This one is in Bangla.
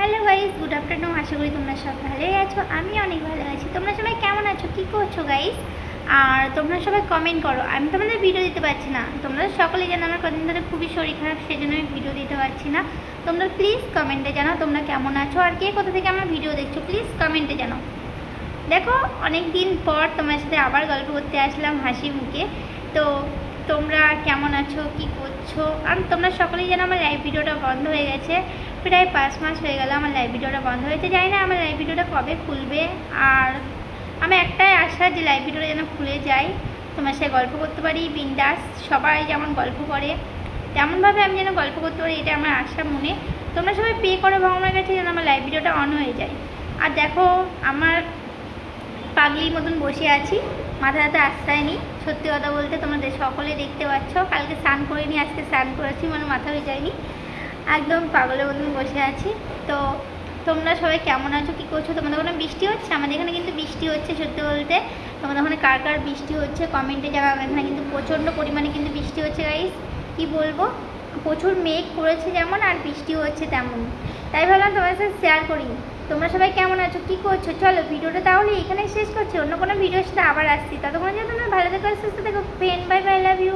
Hello guys, good afternoon. আশা করি তোমরা সব ভালোই আছো। আমি অনেক ভালো আছি। তোমরা সবাই কেমন আছো, কী করছো গাইস? আর তোমরা সবাই কমেন্ট করো। আমি তোমাদের ভিডিও দিতে পারছি না। তোমরা সকলেই জানো আমার কদিন ধরে খুবই শরীর খারাপ, সেই জন্য আমি ভিডিও দিতে পারছি না। তোমরা প্লিজ কমেন্টে জানাও তোমরা কেমন আছো, আর কে কোথা থেকে আমার ভিডিও দেখছো প্লিজ কমেন্টে জানাও। দেখো, অনেক দিন পর তোমার সাথে আবার গল্প করতে আসলাম হাসি মুখে। তো তোমরা কেমন আছো, কি করছো? আর তোমরা সকলেই জানো আমার লাইভ ভিডিওটা বন্ধ হয়ে গেছে। প্রায় 5 মাস হয়ে গেল আমার লাইভ ভিডিওটা বন্ধ হয়েছে। জানি না আমার লাইভ ভিডিওটা কবে খুলবে। আর আমি একটাই আশা যে লাইভ ভিডিওটা যেন খুলে যায়, তোমার সাথে গল্প করতে পারি বিন্দাস। সবাই যেমন গল্প করে তেমনভাবে আমি যেন গল্প করতে পারি, এটা আমার আশা মনে। তোমরা সবাই পে করো ভগবানের কাছে যেন আমার লাইভ ভিডিওটা অন হয়ে যায়। আর দেখো, আমার পাগলির মতন বসে আছি, মাথা হাতে আশ্রয় নি। সত্যি কথা বলতে তোমাদের সকলে দেখতে পাচ্ছ, কালকে স্নান করিনি, আজকে স্নান করেছি, মানে মাথা হয়ে যায়নি, একদম পাগলের মতন বসে আছি। তো তোমরা সবাই কেমন আছো, কী করছো? তোমাদের ওখানে বৃষ্টি হচ্ছে? আমাদের এখানে কিন্তু বৃষ্টি হচ্ছে। সত্যি বলতে তোমাদের ওখানে কার কার বৃষ্টি হচ্ছে কমেন্টে জানাও। এখানে কিন্তু প্রচণ্ড পরিমাণে কিন্তু বৃষ্টি হচ্ছে গাইস, কি বলবো, প্রচুর মেঘ করেছে যেমন, আর বৃষ্টি হচ্ছে তেমন। তাই ভাবলাম তোমার সাথে শেয়ার করি। তোমরা সবাই কেমন আছো, কী করছো? চলো ভিডিওটা তাহলে এখানে শেষ করছি, অন্য কোনো ভিডিওর সাথে আবার আসছি। ততক্ষণ যে তোমরা ভালো থেকো, সুস্থ থেকো। Friend, bye bye, love you.